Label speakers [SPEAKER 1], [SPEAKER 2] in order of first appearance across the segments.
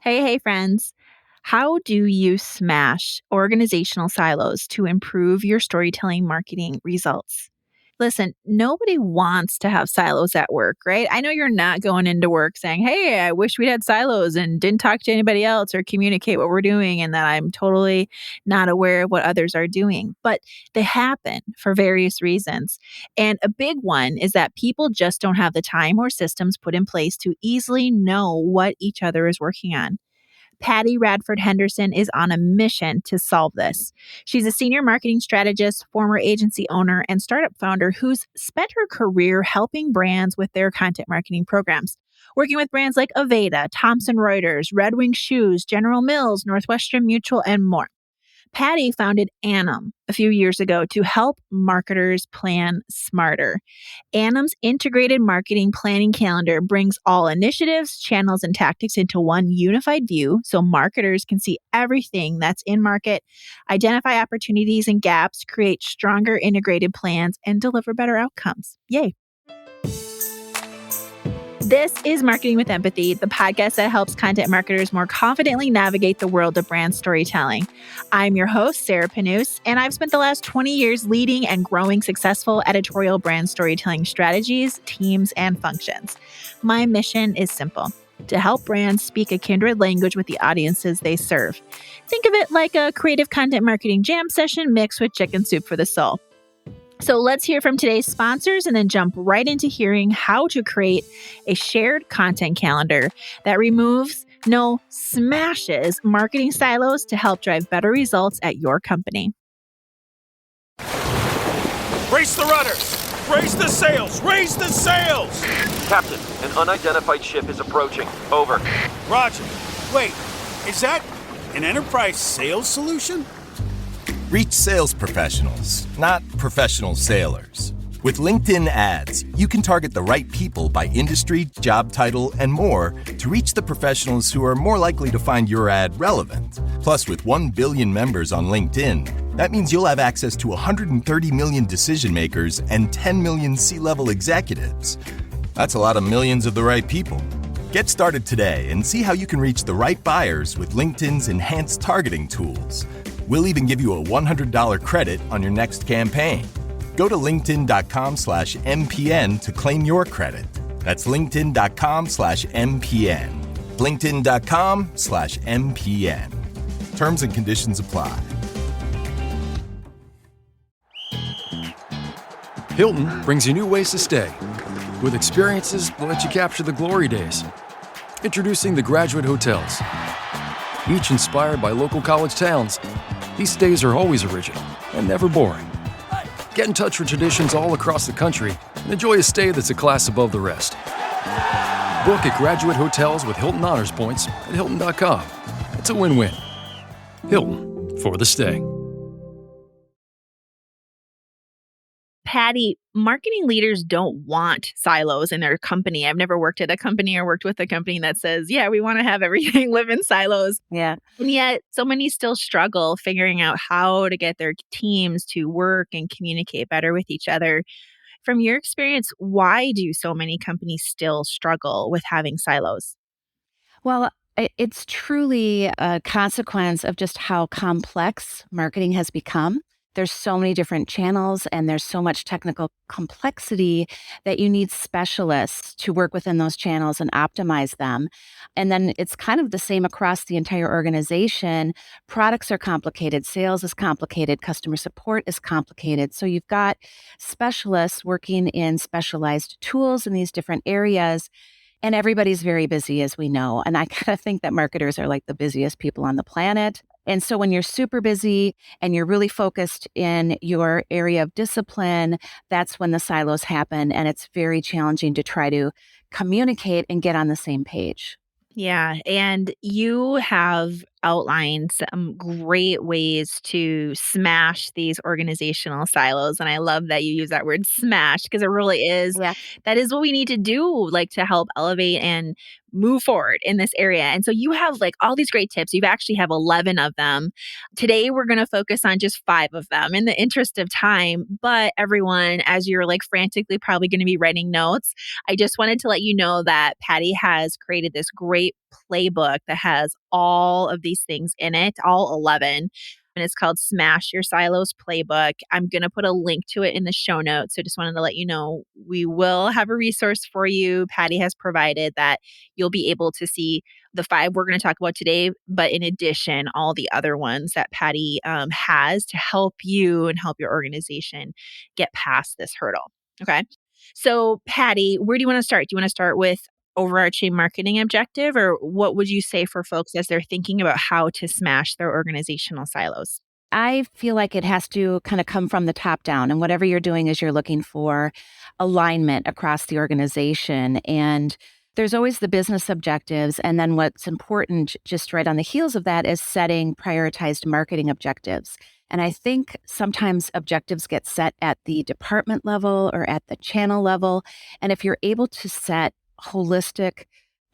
[SPEAKER 1] Hey, friends. How do you smash organizational silos to improve your storytelling marketing results? Listen, nobody wants to have silos at work, right? I know you're not going into work saying, hey, I wish we'd had silos and didn't talk to anybody else or communicate what we're doing and that I'm totally not aware of what others are doing. But they happen for various reasons. And a big one is that people just don't have the time or systems put in place to easily know what each other is working on. Patty Radford Henderson is on a mission to solve this. She's a senior marketing strategist, former agency owner, and startup founder who's spent her career helping brands with their content marketing programs. Working with brands like Aveda, Thomson Reuters, Red Wing Shoes, General Mills, Northwestern Mutual, and more. Patty founded Annum a few years ago to help marketers plan smarter. Annum's integrated marketing planning calendar brings all initiatives, channels, and tactics into one unified view so marketers can see everything that's in market, identify opportunities and gaps, create stronger integrated plans, and deliver better outcomes. Yay. This is Marketing with Empathy, the podcast that helps content marketers more confidently navigate the world of brand storytelling. I'm your host, Sarah Panus, and I've spent the last 20 years leading and growing successful editorial brand storytelling strategies, teams, and functions. My mission is simple: to help brands speak a kindred language with the audiences they serve. Think of it like a creative content marketing jam session mixed with chicken soup for the soul. So let's hear from today's sponsors and then jump right into hearing how to create a shared content calendar that smashes marketing silos to help drive better results at your company.
[SPEAKER 2] Brace the rudders! Raise the sails! Raise the sails!
[SPEAKER 3] Captain, an unidentified ship is approaching. Over.
[SPEAKER 2] Roger. Wait, is that an enterprise sales solution?
[SPEAKER 4] Reach sales professionals, not professional sailors. With LinkedIn ads, you can target the right people by industry, job title, and more to reach the professionals who are more likely to find your ad relevant. Plus, with 1 billion members on LinkedIn, that means you'll have access to 130 million decision makers and 10 million C-level executives. That's a lot of millions of the right people. Get started today and see how you can reach the right buyers with LinkedIn's enhanced targeting tools. We'll even give you a $100 credit on your next campaign. Go to linkedin.com/MPN to claim your credit. That's linkedin.com/MPN. linkedin.com/MPN. Terms and conditions apply.
[SPEAKER 5] Hilton brings you new ways to stay, with experiences that let you capture the glory days. Introducing the Graduate Hotels. Each inspired by local college towns, these stays are always original and never boring. Get in touch with traditions all across the country and enjoy a stay that's a class above the rest. Book at Graduate Hotels with Hilton Honors Points at Hilton.com. It's a win-win. Hilton, for the stay.
[SPEAKER 1] Patty, marketing leaders don't want silos in their company. I've never worked at a company or worked with a company that says, yeah, we want to have everything live in silos.
[SPEAKER 6] Yeah.
[SPEAKER 1] And yet so many still struggle figuring out how to get their teams to work and communicate better with each other. From your experience, why do so many companies still struggle with having silos?
[SPEAKER 6] Well, it's truly a consequence of just how complex marketing has become. There's so many different channels and there's so much technical complexity that you need specialists to work within those channels and optimize them. And then it's kind of the same across the entire organization. Products are complicated, sales is complicated, customer support is complicated. So you've got specialists working in specialized tools in these different areas. And everybody's very busy, as we know. And I kind of think that marketers are like the busiest people on the planet. And so when you're super busy and you're really focused in your area of discipline, that's when the silos happen. And it's very challenging to try to communicate and get on the same page.
[SPEAKER 1] Yeah. And you have outlined some great ways to smash these organizational silos. And I love that you use that word smash because it really is.
[SPEAKER 6] Yeah.
[SPEAKER 1] That is what we need to do, like to help elevate and move forward in this area. And so you have like all these great tips. You actually have 11 of them. Today, we're going to focus on just 5 of them in the interest of time. But everyone, as you're like frantically probably going to be writing notes, I just wanted to let you know that Patty has created this great playbook that has all of these things in it, all 11. And it's called Smash Your Silos Playbook. I'm going to put a link to it in the show notes. So just wanted to let you know we will have a resource for you. Patty has provided that you'll be able to see the 5 we're going to talk about today, but in addition, all the other ones that Patty has to help you and help your organization get past this hurdle. Okay. So, Patty, where do you want to start? Do you want to start with overarching marketing objective, or what would you say for folks as they're thinking about how to smash their organizational silos?
[SPEAKER 6] I feel like it has to kind of come from the top down. And whatever you're doing is you're looking for alignment across the organization. And there's always the business objectives. And then what's important, just right on the heels of that, is setting prioritized marketing objectives. And I think sometimes objectives get set at the department level or at the channel level. And if you're able to set holistic,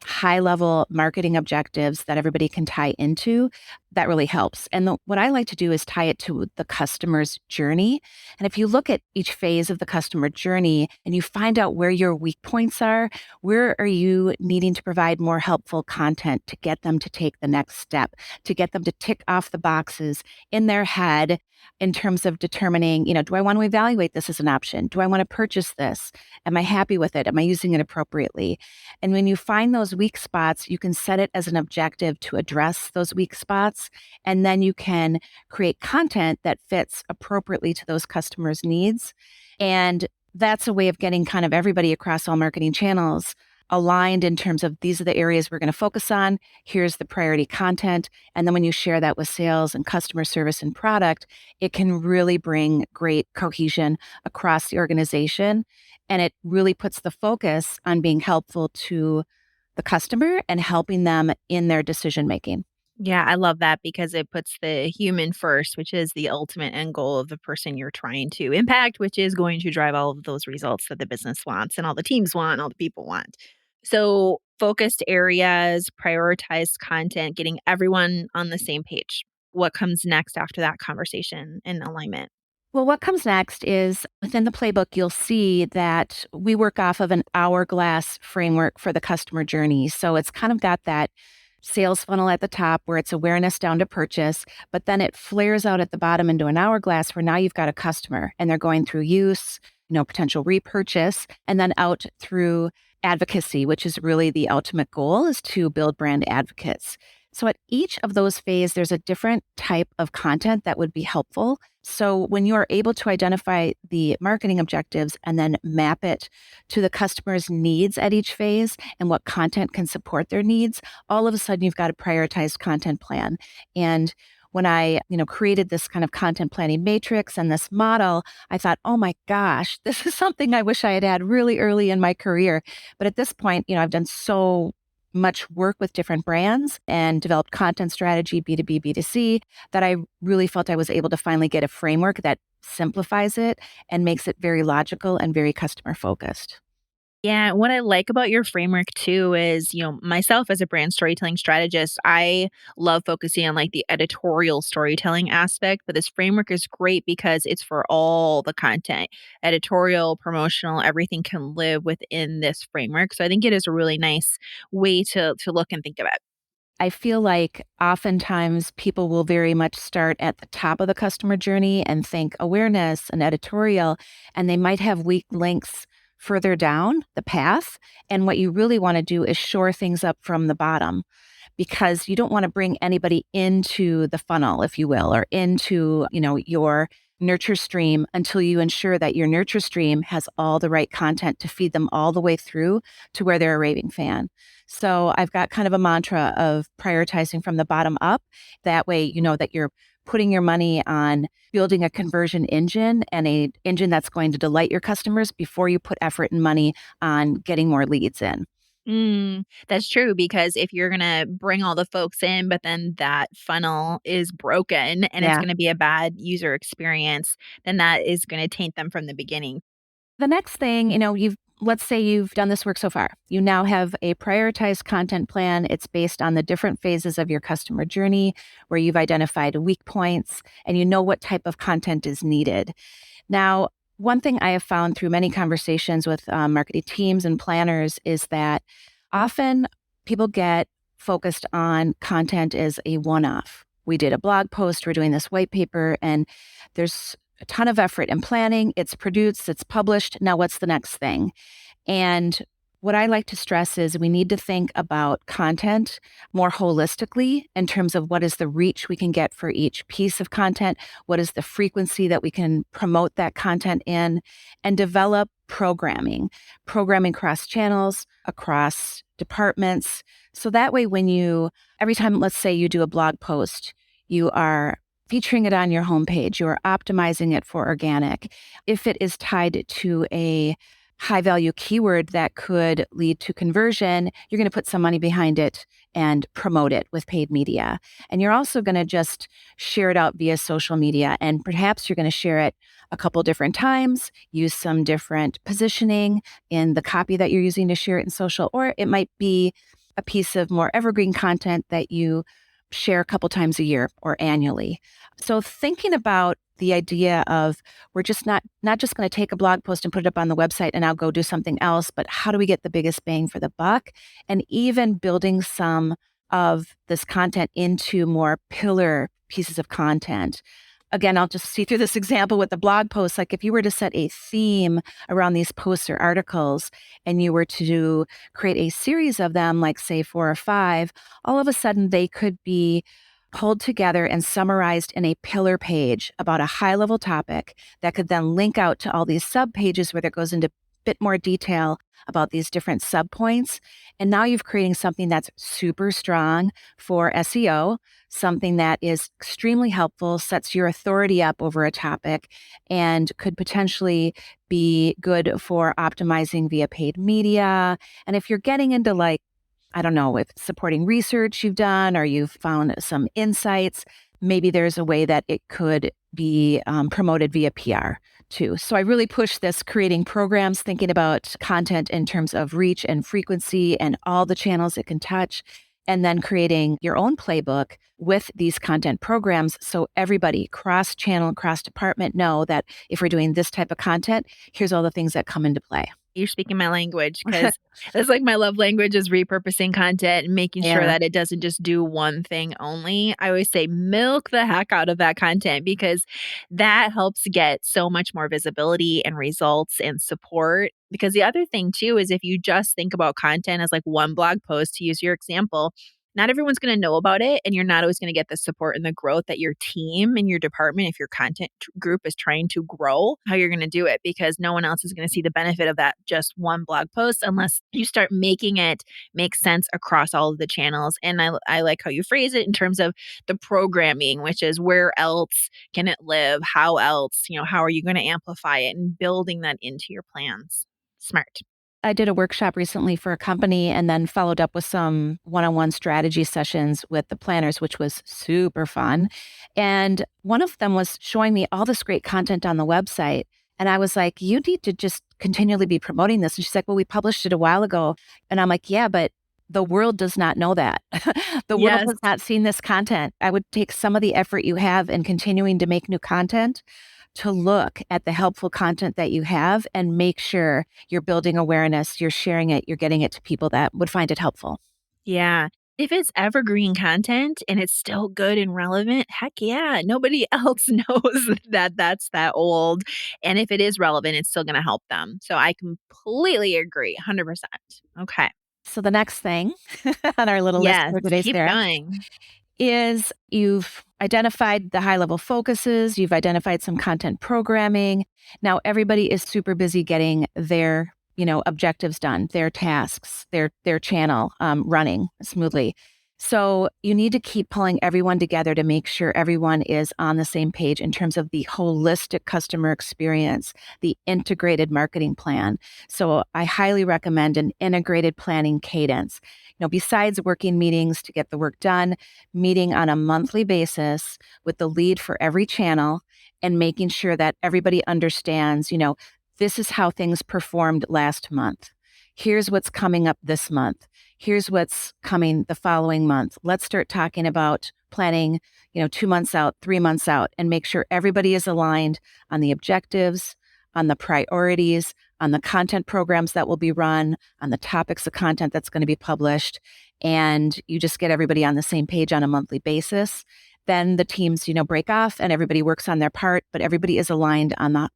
[SPEAKER 6] high level marketing objectives that everybody can tie into, that really helps. And what I like to do is tie it to the customer's journey. And if you look at each phase of the customer journey and you find out where your weak points are, where are you needing to provide more helpful content to get them to take the next step, to get them to tick off the boxes in their head in terms of determining, do I want to evaluate this as an option? Do I want to purchase this? Am I happy with it? Am I using it appropriately? And when you find those weak spots, you can set it as an objective to address those weak spots. And then you can create content that fits appropriately to those customers' needs. And that's a way of getting kind of everybody across all marketing channels aligned in terms of these are the areas we're going to focus on. Here's the priority content. And then when you share that with sales and customer service and product, it can really bring great cohesion across the organization. And it really puts the focus on being helpful to the customer and helping them in their decision making.
[SPEAKER 1] Yeah, I love that because it puts the human first, which is the ultimate end goal of the person you're trying to impact, which is going to drive all of those results that the business wants and all the teams want and all the people want. So, focused areas, prioritized content, getting everyone on the same page. What comes next after that conversation and alignment?
[SPEAKER 6] Well, what comes next is within the playbook, you'll see that we work off of an hourglass framework for the customer journey. So it's kind of got that sales funnel at the top where it's awareness down to purchase, but then it flares out at the bottom into an hourglass where now you've got a customer and they're going through use, potential repurchase, and then out through advocacy, which is really the ultimate goal is to build brand advocates. So at each of those phases, there's a different type of content that would be helpful. So when you are able to identify the marketing objectives and then map it to the customer's needs at each phase and what content can support their needs, all of a sudden you've got a prioritized content plan. And when I, created this kind of content planning matrix and this model, I thought, oh my gosh, this is something I wish I had really early in my career. But at this point, I've done so much work with different brands and developed content strategy, B2B, B2C, that I really felt I was able to finally get a framework that simplifies it and makes it very logical and very customer focused.
[SPEAKER 1] Yeah, what I like about your framework too is, myself as a brand storytelling strategist, I love focusing on like the editorial storytelling aspect, but this framework is great because it's for all the content. Editorial, promotional, everything can live within this framework. So I think it is a really nice way to look and think of it.
[SPEAKER 6] I feel like oftentimes people will very much start at the top of the customer journey and think awareness and editorial, and they might have weak links further down the path. And what you really want to do is shore things up from the bottom because you don't want to bring anybody into the funnel, if you will, or into, your nurture stream until you ensure that your nurture stream has all the right content to feed them all the way through to where they're a raving fan. So I've got kind of a mantra of prioritizing from the bottom up. That way, you know that you're putting your money on building a conversion engine and a engine that's going to delight your customers before you put effort and money on getting more leads in.
[SPEAKER 1] That's true because if you're gonna bring all the folks in, but then that funnel is broken and it's
[SPEAKER 6] Yeah.
[SPEAKER 1] gonna be a bad user experience, then that is gonna taint them from the beginning.
[SPEAKER 6] The next thing, let's say you've done this work so far. You now have a prioritized content plan. It's based on the different phases of your customer journey where you've identified weak points and you know what type of content is needed. Now, one thing I have found through many conversations with marketing teams and planners is that often people get focused on content as a one-off. We did a blog post, we're doing this white paper, and there's a ton of effort and planning. It's produced, it's published. Now, what's the next thing? And what I like to stress is we need to think about content more holistically in terms of what is the reach we can get for each piece of content, what is the frequency that we can promote that content in, and develop programming across channels, across departments. So that way, every time, let's say you do a blog post, you are featuring it on your homepage, you are optimizing it for organic. If it is tied to a high value keyword that could lead to conversion, you're going to put some money behind it and promote it with paid media. And you're also going to just share it out via social media. And perhaps you're going to share it a couple different times, use some different positioning in the copy that you're using to share it in social, or it might be a piece of more evergreen content that you share a couple times a year or annually. So thinking about the idea of we're just not just going to take a blog post and put it up on the website and I'll go do something else, but how do we get the biggest bang for the buck? And even building some of this content into more pillar pieces of content. Again, I'll just see through this example with the blog post. Like if you were to set a theme around these posts or articles and you were to create a series of them, like say 4 or 5, all of a sudden they could be pulled together and summarized in a pillar page about a high level topic that could then link out to all these sub pages where that goes into a bit more detail about these different sub points. And now you've creating something that's super strong for SEO, something that is extremely helpful, sets your authority up over a topic, and could potentially be good for optimizing via paid media. And if you're getting into I don't know, with supporting research you've done or you've found some insights, maybe there's a way that it could be promoted via PR too. So I really push this creating programs, thinking about content in terms of reach and frequency and all the channels it can touch, and then creating your own playbook with these content programs so everybody cross-channel, cross-department know that if we're doing this type of content, here's all the things that come into play.
[SPEAKER 1] You're speaking my language because it's like my love language is repurposing content and making sure
[SPEAKER 6] Yeah.
[SPEAKER 1] that it doesn't just do one thing only. I always say milk the heck out of that content because that helps get so much more visibility and results and support. Because the other thing too is if you just think about content as like one blog post, to use your example, not everyone's going to know about it, and you're not always going to get the support and the growth that your team and your department, if your content group is trying to grow, how you're going to do it because no one else is going to see the benefit of that just one blog post unless you start making it make sense across all of the channels. And I like how you phrase it in terms of the programming, which is where else can it live? How else? How are you going to amplify it and building that into your plans? Smart.
[SPEAKER 6] I did a workshop recently for a company and then followed up with some one-on-one strategy sessions with the planners, which was super fun. And one of them was showing me all this great content on the website. And I was like, you need to just continually be promoting this. And she's like, well, we published it a while ago. And I'm like, yeah, but the world does not know that. The world
[SPEAKER 1] Yes.
[SPEAKER 6] has not seen this content. I would take some of the effort you have in continuing to make new content to look at the helpful content that you have and make sure you're building awareness, you're sharing it, you're getting it to people that would find it helpful.
[SPEAKER 1] Yeah. If it's evergreen content and it's still good and relevant, heck yeah, nobody else knows that that's that old. And if it is relevant, it's still going to help them. So I completely agree, 100%. Okay.
[SPEAKER 6] So the next thing on our little list
[SPEAKER 1] Yes,
[SPEAKER 6] for today's
[SPEAKER 1] keep
[SPEAKER 6] Sarah
[SPEAKER 1] going.
[SPEAKER 6] is you've identified the high level focuses, you've identified some content programming. Now everybody is super busy getting their, objectives done, their tasks, their channel running smoothly. So you need to keep pulling everyone together to make sure everyone is on the same page in terms of the holistic customer experience, the integrated marketing plan. So I highly recommend an integrated planning cadence. Besides working meetings to get the work done, meeting on a monthly basis with the lead for every channel and making sure that everybody understands, this is how things performed last month. Here's what's coming up this month. Here's what's coming the following month. Let's start talking about planning, 2 months out, 3 months out, and make sure everybody is aligned on the objectives, on the priorities, on the content programs that will be run, on the topics of content that's going to be published, and you just get everybody on the same page on a monthly basis. Then the teams, break off and everybody works on their part, but everybody is aligned on the,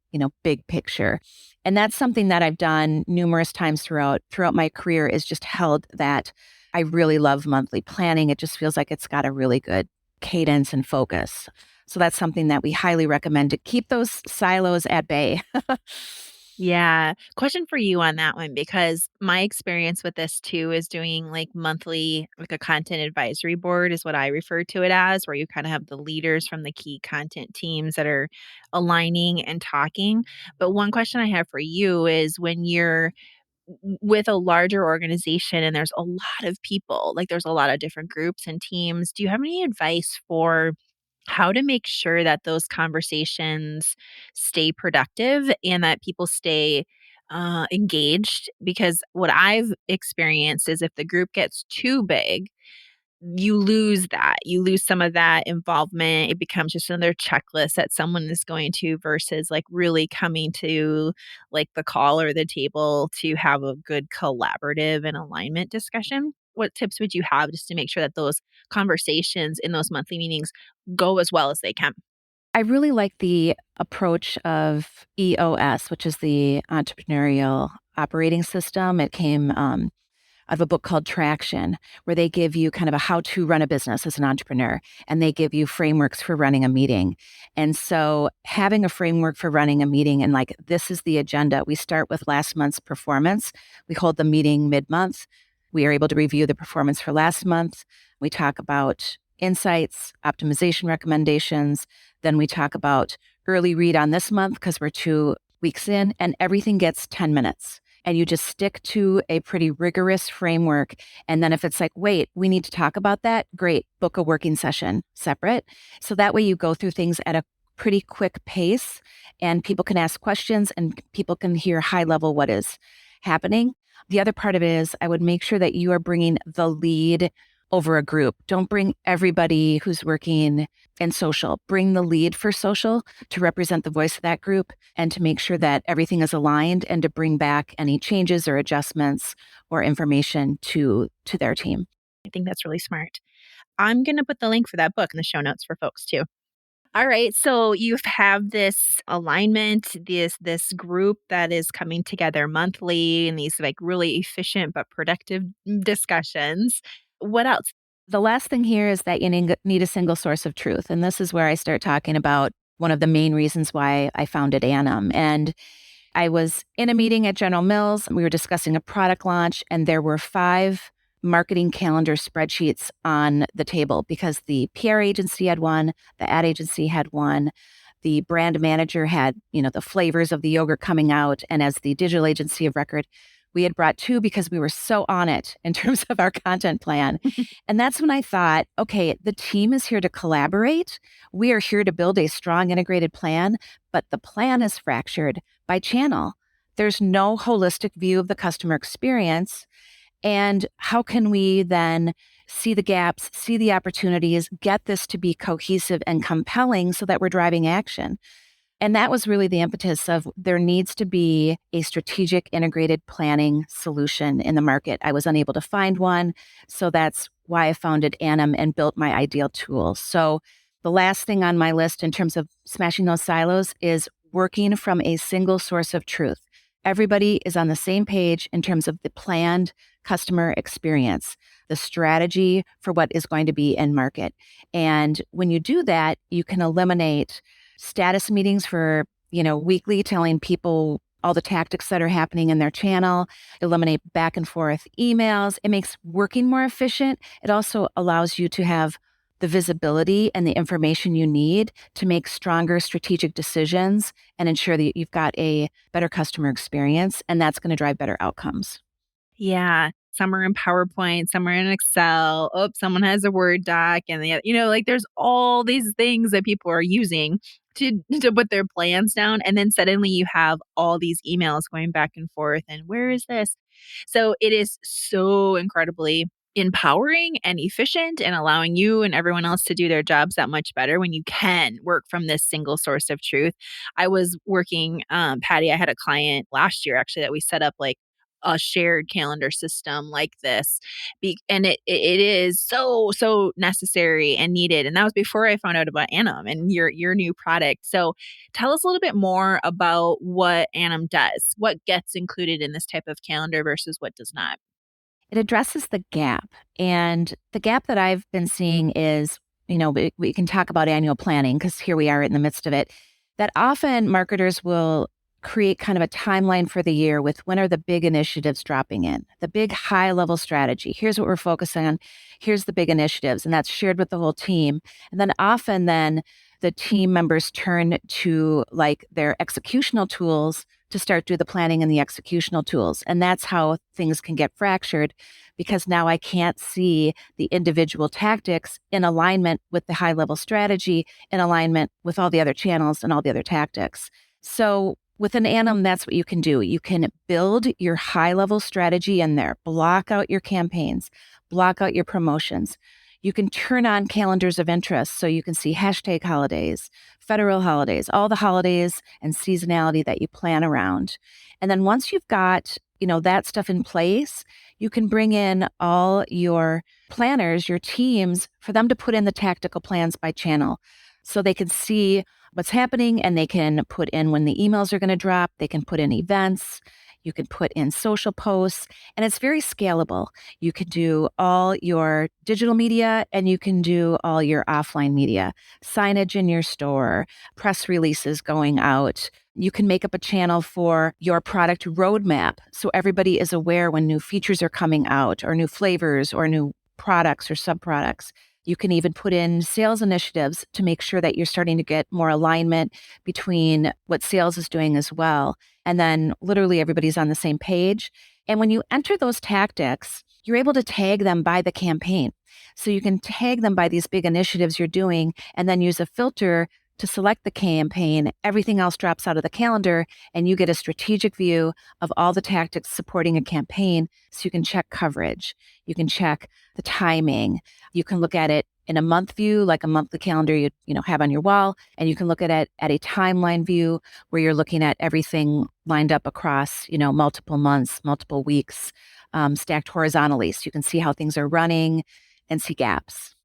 [SPEAKER 6] big picture. And that's something that I've done numerous times throughout my career, is just held that. I really love monthly planning. It just feels like it's got a really good cadence and focus. So that's something that we highly recommend to keep those silos at bay.
[SPEAKER 1] Yeah. Question for you on that one, because my experience with this too is doing like monthly, like a content advisory board is what I refer to it as, where you kind of have the leaders from the key content teams that are aligning and talking. But one question I have for you is, when you're with a larger organization and there's a lot of people, like there's a lot of different groups and teams, do you have any advice for how to make sure that those conversations stay productive and that people stay engaged? Because what I've experienced is, if the group gets too big, you lose that. You lose some of that involvement. It becomes just another checklist that someone is going to, versus like really coming to like the call or the table to have a good collaborative and alignment discussion. What tips would you have just to make sure that those conversations in those monthly meetings go as well as they can?
[SPEAKER 6] I really like the approach of EOS, which is the entrepreneurial operating system. It came out of a book called Traction, where they give you kind of a how to run a business as an entrepreneur, and they give you frameworks for running a meeting. And so having a framework for running a meeting, and like, this is the agenda. We start with last month's performance. We hold the meeting mid-month. We are able to review the performance for last month. We talk about insights, optimization recommendations. Then we talk about early read on this month, because we're 2 weeks in, and everything gets 10 minutes. And you just stick to a pretty rigorous framework. And then if it's like, wait, we need to talk about that, great, book a working session separate. So that way you go through things at a pretty quick pace, and people can ask questions and people can hear high level what is happening. The other part of it is, I would make sure that you are bringing the lead over a group. Don't bring everybody who's working in social. Bring the lead for social to represent the voice of that group, and to make sure that everything is aligned, and to bring back any changes or adjustments or information to their team.
[SPEAKER 1] I think that's really smart. I'm going to put the link for that book in the show notes for folks too. All right, so you have this alignment, this group that is coming together monthly in these like really efficient but productive discussions. What else?
[SPEAKER 6] The last thing here is that you need a single source of truth. And this is where I start talking about one of the main reasons why I founded Annum. And I was in a meeting at General Mills. We were discussing a product launch, and there were 5 marketing calendar spreadsheets on the table, because the PR agency had one, the ad agency had one, the brand manager had, the flavors of the yogurt coming out, and as the digital agency of record, we had brought 2 because we were so on it in terms of our content plan. And that's when I thought, okay, the team is here to collaborate. We are here to build a strong integrated plan, but the plan is fractured by channel. There's no holistic view of the customer experience. And how can we then see the gaps, see the opportunities, get this to be cohesive and compelling so that we're driving action? And that was really the impetus of, there needs to be a strategic integrated planning solution in the market. I was unable to find one. So that's why I founded Annum and built my ideal tool. So the last thing on my list in terms of smashing those silos is working from a single source of truth. Everybody is on the same page in terms of the planned customer experience, the strategy for what is going to be in market. And when you do that, you can eliminate status meetings for, weekly, telling people all the tactics that are happening in their channel, eliminate back and forth emails. It makes working more efficient. It also allows you to have the visibility and the information you need to make stronger strategic decisions and ensure that you've got a better customer experience, and that's going to drive better outcomes.
[SPEAKER 1] Yeah. Some are in PowerPoint, some are in Excel. Oh, someone has a Word doc, and like there's all these things that people are using to put their plans down. And then suddenly you have all these emails going back and forth. And where is this? So it is so incredibly empowering and efficient and allowing you and everyone else to do their jobs that much better when you can work from this single source of truth. I was working, Patty, I had a client last year actually that we set up like a shared calendar system like this. And it is so necessary and needed. And that was before I found out about Annum and your new product. So tell us a little bit more about what Annum does. What gets included in this type of calendar versus what does not.
[SPEAKER 6] It addresses the gap. And the gap that I've been seeing is, we can talk about annual planning because here we are in the midst of it, that often marketers will create kind of a timeline for the year with when are the big initiatives dropping in, the big high level strategy. Here's what we're focusing on. Here's the big initiatives. And that's shared with the whole team. And then often the team members turn to like their executional tools to start do the planning and the executional tools. And that's how things can get fractured because now I can't see the individual tactics in alignment with the high level strategy, in alignment with all the other channels and all the other tactics. So with an Annum, that's what you can do. You can build your high level strategy in there, block out your campaigns, block out your promotions. You can turn on calendars of interest so you can see hashtag holidays, federal holidays, all the holidays and seasonality that you plan around. And then once you've got, that stuff in place, you can bring in all your planners, your teams, for them to put in the tactical plans by channel so they can see what's happening and they can put in when the emails are going to drop. They can put in events. You can put in social posts, and it's very scalable. You can do all your digital media and you can do all your offline media, signage in your store, press releases going out. You can make up a channel for your product roadmap so everybody is aware when new features are coming out or new flavors or new products or subproducts. You can even put in sales initiatives to make sure that you're starting to get more alignment between what sales is doing as well. And then literally everybody's on the same page. And when you enter those tactics, you're able to tag them by the campaign. So you can tag them by these big initiatives you're doing and then use a filter to select the campaign. Everything else drops out of the calendar and you get a strategic view of all the tactics supporting a campaign. So you can check coverage. You can check the timing. You can look at it in a month view, like a monthly calendar you have on your wall, and you can look at it at a timeline view where you're looking at everything lined up across, multiple months, multiple weeks, stacked horizontally. So you can see how things are running and see gaps.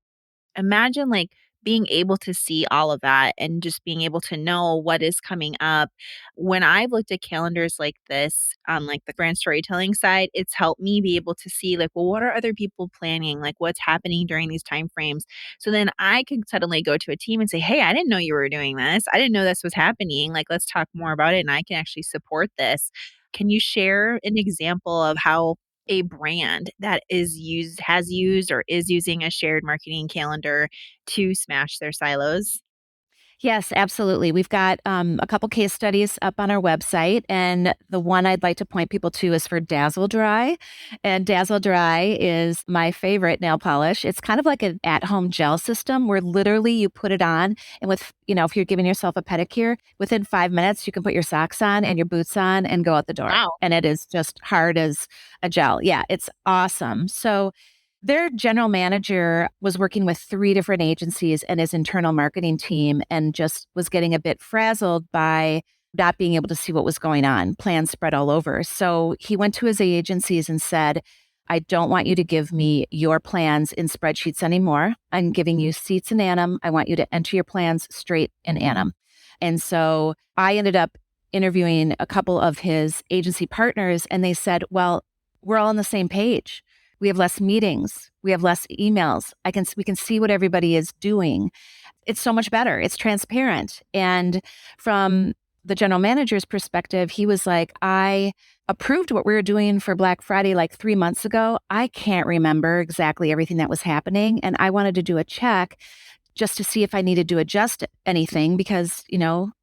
[SPEAKER 1] Imagine like being able to see all of that and just being able to know what is coming up. When I've looked at calendars like this on like the brand storytelling side, it's helped me be able to see like, well, what are other people planning? Like what's happening during these time frames? So then I could suddenly go to a team and say, hey, I didn't know you were doing this. I didn't know this was happening. Like, let's talk more about it and I can actually support this. Can you share an example of how a brand that has used or is using a shared marketing calendar to smash their silos?
[SPEAKER 6] Yes, absolutely. We've got a couple case studies up on our website, and the one I'd like to point people to is for Dazzle Dry. And Dazzle Dry is my favorite nail polish. It's kind of like an at-home gel system where literally you put it on, and if you're giving yourself a pedicure, within 5 minutes you can put your socks on and your boots on and go out the door.
[SPEAKER 1] Wow.
[SPEAKER 6] And it is just hard as a gel. Yeah, it's awesome. So their general manager was working with 3 different agencies and his internal marketing team and just was getting a bit frazzled by not being able to see what was going on. Plans spread all over. So he went to his agencies and said, I don't want you to give me your plans in spreadsheets anymore. I'm giving you seats in Annum. I want you to enter your plans straight in Annum. And so I ended up interviewing a couple of his agency partners, and they said, well, we're all on the same page. We have less meetings. We have less emails. We can see what everybody is doing. It's so much better. It's transparent. And from the general manager's perspective, he was like, I approved what we were doing for Black Friday like 3 months ago. I can't remember exactly everything that was happening. And I wanted to do a check just to see if I needed to adjust anything because,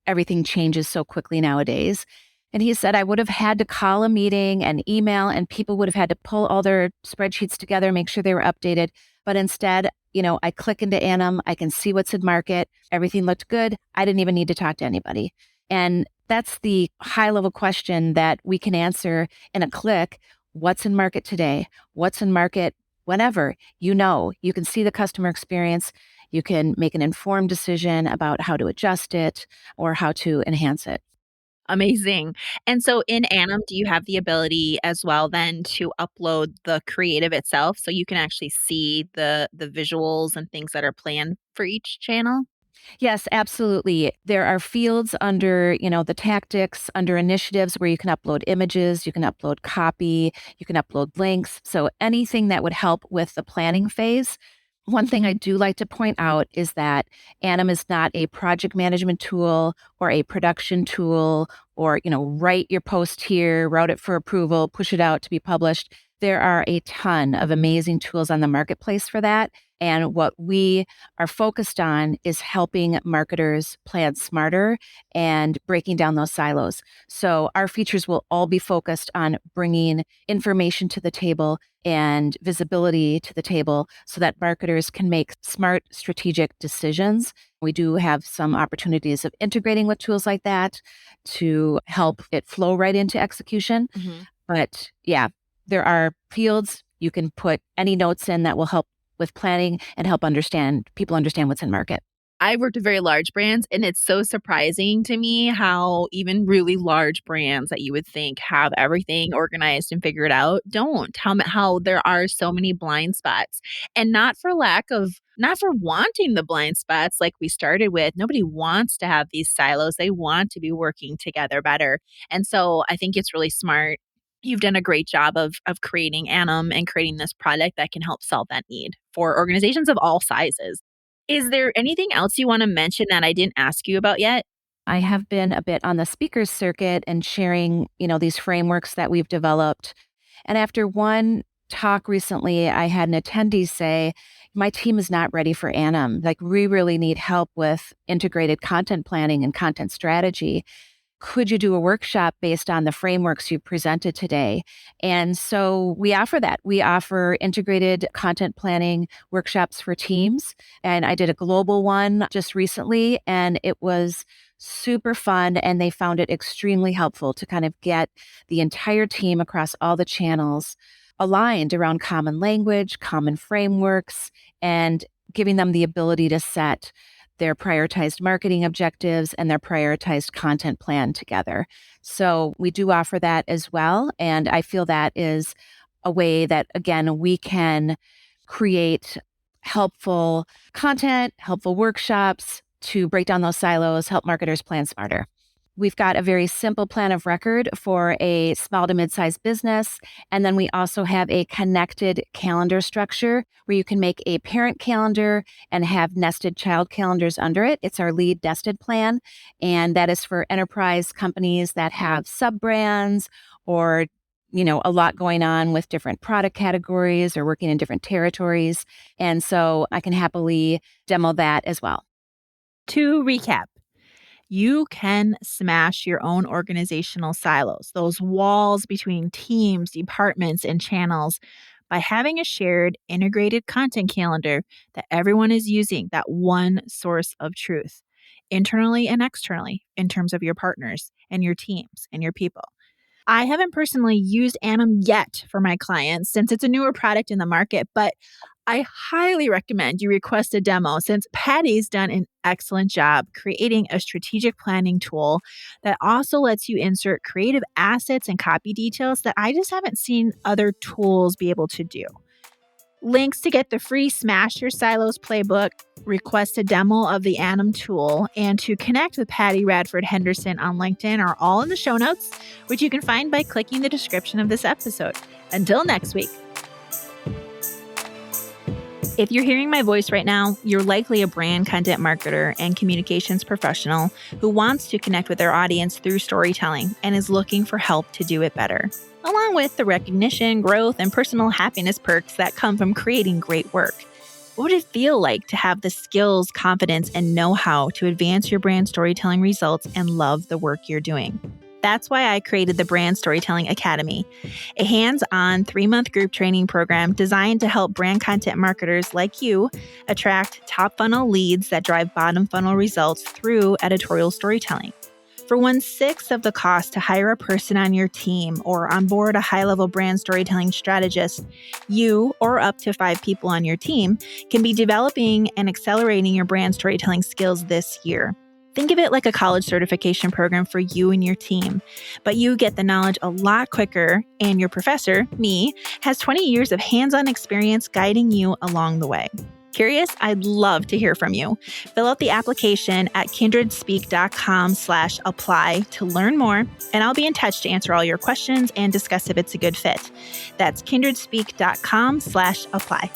[SPEAKER 6] everything changes so quickly nowadays. And he said, I would have had to call a meeting and email, and people would have had to pull all their spreadsheets together, make sure they were updated. But instead, I click into Annum, I can see what's in market. Everything looked good. I didn't even need to talk to anybody. And that's the high level question that we can answer in a click. What's in market today? What's in market? whenever, you can see the customer experience. You can make an informed decision about how to adjust it or how to enhance it.
[SPEAKER 1] Amazing. And so in Annum, do you have the ability as well then to upload the creative itself so you can actually see the visuals and things that are planned for each channel?
[SPEAKER 6] Yes, absolutely. There are fields under, the tactics, under initiatives where you can upload images, you can upload copy, you can upload links. So anything that would help with the planning phase. One thing I do like to point out is that Annum is not a project management tool or a production tool or, write your post here, route it for approval, push it out to be published. There are a ton of amazing tools on the marketplace for that. And what we are focused on is helping marketers plan smarter and breaking down those silos. So our features will all be focused on bringing information to the table and visibility to the table so that marketers can make smart strategic decisions. We do have some opportunities of integrating with tools like that to help it flow right into execution.
[SPEAKER 1] Mhm.
[SPEAKER 6] But yeah, there are fields you can put any notes in that will help with planning and help people understand what's in market.
[SPEAKER 1] I've worked with very large brands, and it's so surprising to me how even really large brands that you would think have everything organized and figured out don't. How there are so many blind spots, and not for wanting the blind spots like we started with. Nobody wants to have these silos. They want to be working together better. And so I think it's really smart. You've done a great job of creating Annum and creating this product that can help solve that need for organizations of all sizes. Is there anything else you wanna mention that I didn't ask you about yet?
[SPEAKER 6] I have been a bit on the speakers circuit and sharing, these frameworks that we've developed. And after one talk recently, I had an attendee say, my team is not ready for Annum. Like, we really need help with integrated content planning and content strategy. Could you do a workshop based on the frameworks you presented today? And so we offer that. We offer integrated content planning workshops for teams. And I did a global one just recently, and it was super fun. And they found it extremely helpful to kind of get the entire team across all the channels aligned around common language, common frameworks, and giving them the ability to set their prioritized marketing objectives and their prioritized content plan together. So we do offer that as well. And I feel that is a way that, again, we can create helpful content, helpful workshops to break down those silos, help marketers plan smarter. We've got a very simple plan of record for a small to mid-sized business. And then we also have a connected calendar structure where you can make a parent calendar and have nested child calendars under it. It's our lead nested plan. And that is for enterprise companies that have sub-brands or a lot going on with different product categories or working in different territories. And so I can happily demo that as well.
[SPEAKER 1] To recap, you can smash your own organizational silos, those walls between teams, departments, and channels by having a shared integrated content calendar that everyone is using, that one source of truth, internally and externally, in terms of your partners and your teams and your people. I haven't personally used Annum yet for my clients since it's a newer product in the market, but I highly recommend you request a demo since Patty's done an excellent job creating a strategic planning tool that also lets you insert creative assets and copy details that I just haven't seen other tools be able to do. Links to get the free Smash Your Silos playbook, request a demo of the Annum tool, and to connect with Patty Radford Henderson on LinkedIn are all in the show notes, which you can find by clicking the description of this episode. Until next week. If you're hearing my voice right now, you're likely a brand content marketer and communications professional who wants to connect with their audience through storytelling and is looking for help to do it better, along with the recognition, growth, and personal happiness perks that come from creating great work. What would it feel like to have the skills, confidence, and know-how to advance your brand storytelling results and love the work you're doing? That's why I created the Brand Storytelling Academy, a hands-on 3-month group training program designed to help brand content marketers like you attract top funnel leads that drive bottom funnel results through editorial storytelling. For 1/6 of the cost to hire a person on your team or onboard a high-level brand storytelling strategist, you or up to 5 people on your team can be developing and accelerating your brand storytelling skills this year. Think of it like a college certification program for you and your team, but you get the knowledge a lot quicker, and your professor, me, has 20 years of hands-on experience guiding you along the way. Curious? I'd love to hear from you. Fill out the application at kindredspeak.com/apply to learn more, and I'll be in touch to answer all your questions and discuss if it's a good fit. That's kindredspeak.com/apply.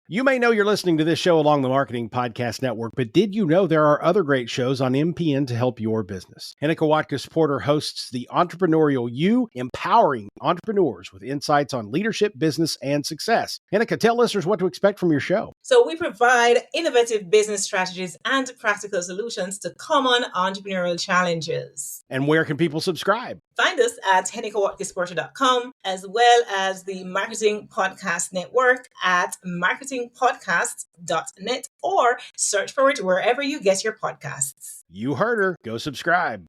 [SPEAKER 7] You may know you're listening to this show along the Marketing Podcast Network, but did you know there are other great shows on MPN to help your business? Hennika Watkins-Porter hosts The Entrepreneurial You, empowering entrepreneurs with insights on leadership, business, and success. Hennika, tell listeners what to expect from your show.
[SPEAKER 8] So we provide innovative business strategies and practical solutions to common entrepreneurial challenges.
[SPEAKER 7] And where can people subscribe?
[SPEAKER 8] Find us at hennikawatkinsporter.com, as well as the Marketing Podcast Network at marketingpodcasts.net, or search for it wherever you get your podcasts.
[SPEAKER 7] You heard her. Go subscribe.